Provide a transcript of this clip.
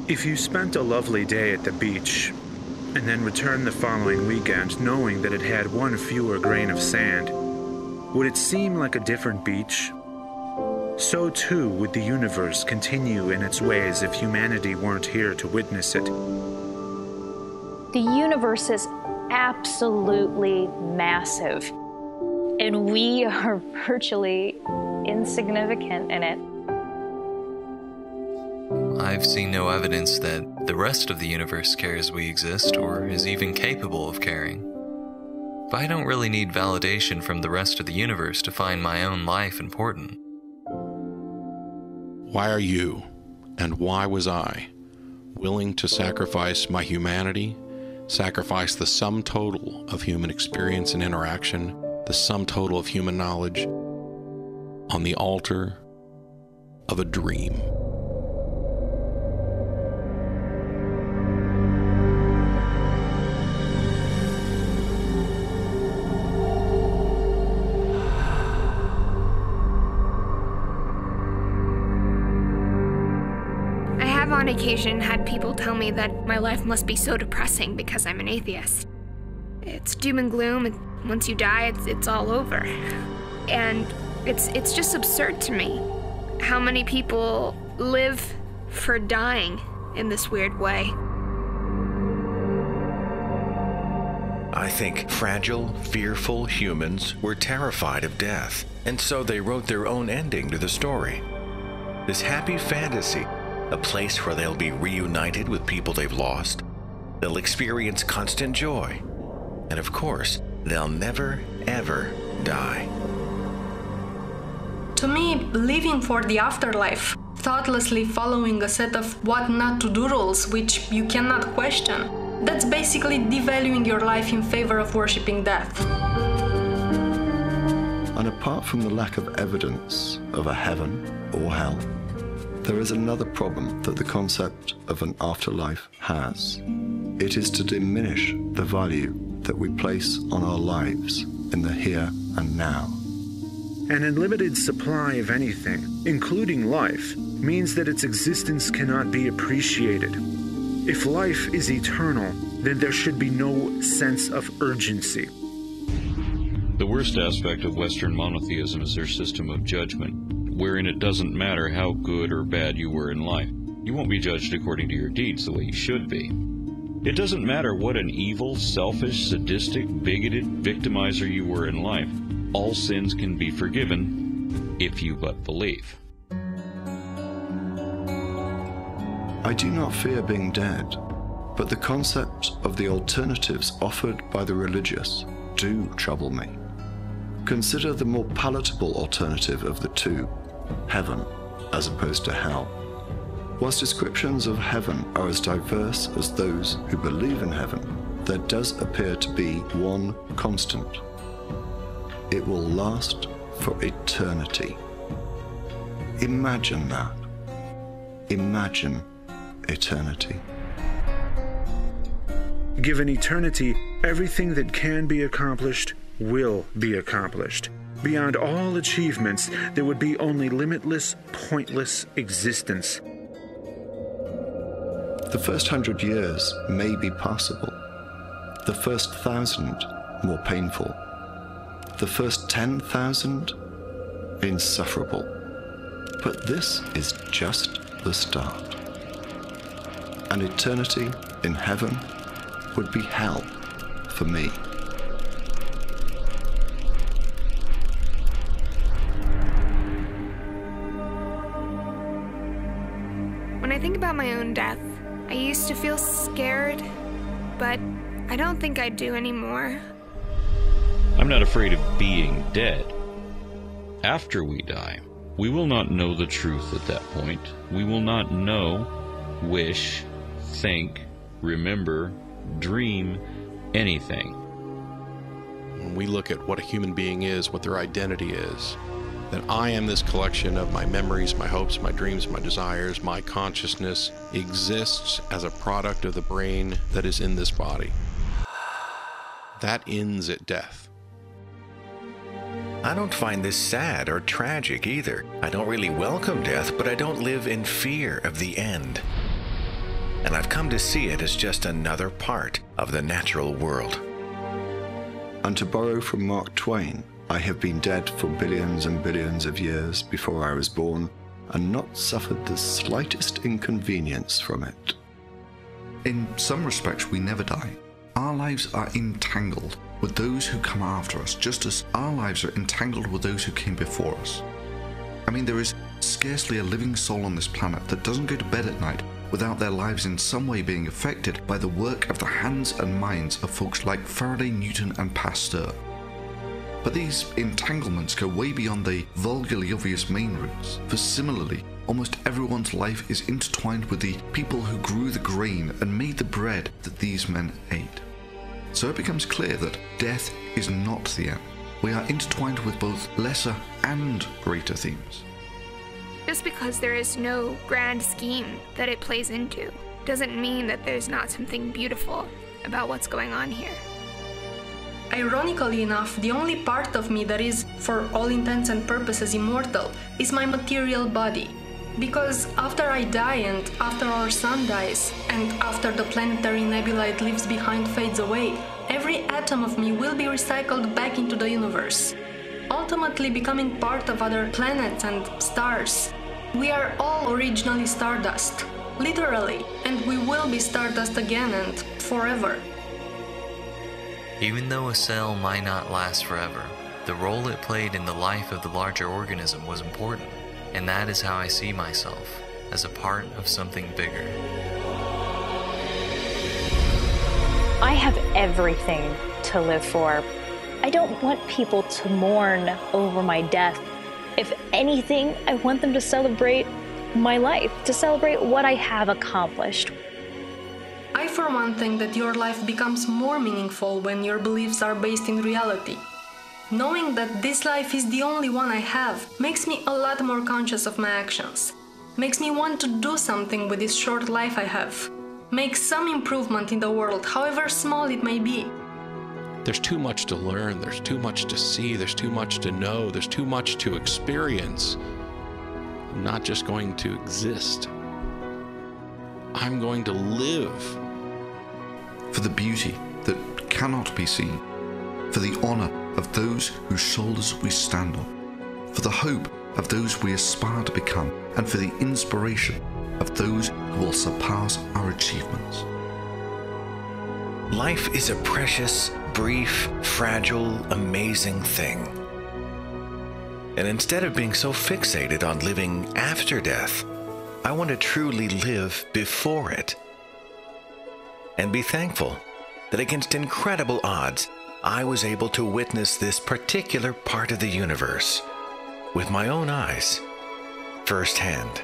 If you spent a lovely day at the beach, and then returned the following weekend knowing that it had one fewer grain of sand, would it seem like a different beach? So too would the universe continue in its ways if humanity weren't here to witness it. The universe is absolutely massive, and we are virtually insignificant in it. I've seen no evidence that the rest of the universe cares we exist or is even capable of caring. But I don't really need validation from the rest of the universe to find my own life important. Why are you, and why was I, willing to sacrifice my humanity, sacrifice the sum total of human experience and interaction, the sum total of human knowledge, on the altar of a dream? On occasion had people tell me that my life must be so depressing because I'm an atheist. It's doom and gloom, and once you die, it's all over. And it's just absurd to me how many people live for dying in this weird way. I think fragile, fearful humans were terrified of death, and so they wrote their own ending to the story. This happy fantasy, a place where they'll be reunited with people they've lost, they'll experience constant joy, and of course, they'll never, ever die. To me, living for the afterlife, thoughtlessly following a set of what not to do rules which you cannot question, that's basically devaluing your life in favor of worshipping death. And apart from the lack of evidence of a heaven or hell, there is another problem that the concept of an afterlife has. It is to diminish the value that we place on our lives in the here and now. An unlimited supply of anything, including life, means that its existence cannot be appreciated. If life is eternal, then there should be no sense of urgency. The worst aspect of Western monotheism is their system of judgment, wherein it doesn't matter how good or bad you were in life. You won't be judged according to your deeds the way you should be. It doesn't matter what an evil, selfish, sadistic, bigoted victimizer you were in life. All sins can be forgiven if you but believe. I do not fear being dead, but the concept of the alternatives offered by the religious do trouble me. Consider the more palatable alternative of the two, heaven as opposed to hell. Whilst descriptions of heaven are as diverse as those who believe in heaven, there does appear to be one constant. It will last for eternity. Imagine that. Imagine eternity. Given eternity, everything that can be accomplished will be accomplished. Beyond all achievements, there would be only limitless, pointless existence. The first 100 years may be possible. The first 1,000 more painful. The first 10,000 insufferable. But this is just the start. An eternity in heaven would be hell for me. When I think about my own death, I used to feel scared, but I don't think I do anymore. I'm not afraid of being dead. After we die, we will not know the truth at that point. We will not know, wish, think, remember, dream, anything. When we look at what a human being is, what their identity is, that I am this collection of my memories, my hopes, my dreams, my desires, my consciousness exists as a product of the brain that is in this body. That ends at death. I don't find this sad or tragic either. I don't really welcome death, but I don't live in fear of the end. and I've come to see it as just another part of the natural world. And to borrow from Mark Twain, I have been dead for billions and billions of years before I was born, and not suffered the slightest inconvenience from it. In some respects, we never die. Our lives are entangled with those who come after us, just as our lives are entangled with those who came before us. I mean, there is scarcely a living soul on this planet that doesn't go to bed at night without their lives in some way being affected by the work of the hands and minds of folks like Faraday, Newton, and Pasteur. But these entanglements go way beyond the vulgarly obvious main roots, for similarly, almost everyone's life is intertwined with the people who grew the grain and made the bread that these men ate. So it becomes clear that death is not the end. We are intertwined with both lesser and greater themes. Just because there is no grand scheme that it plays into doesn't mean that there's not something beautiful about what's going on here. Ironically enough, the only part of me that is, for all intents and purposes, immortal is my material body. Because after I die, and after our sun dies, and after the planetary nebula it leaves behind fades away, every atom of me will be recycled back into the universe, ultimately becoming part of other planets and stars. We are all originally stardust, literally, and we will be stardust again and forever. Even though a cell might not last forever, the role it played in the life of the larger organism was important, and that is how I see myself, as a part of something bigger. I have everything to live for. I don't want people to mourn over my death. If anything, I want them to celebrate my life, to celebrate what I have accomplished. I for one think that your life becomes more meaningful when your beliefs are based in reality. Knowing that this life is the only one I have makes me a lot more conscious of my actions. Makes me want to do something with this short life I have. Make some improvement in the world, however small it may be. There's too much to learn, there's too much to see, there's too much to know, there's too much to experience. I'm not just going to exist. I'm going to live. For the beauty that cannot be seen, for the honor of those whose shoulders we stand on, for the hope of those we aspire to become, and for the inspiration of those who will surpass our achievements. Life is a precious, brief, fragile, amazing thing. And instead of being so fixated on living after death, I want to truly live before it. And be thankful that against incredible odds, I was able to witness this particular part of the universe with my own eyes, firsthand.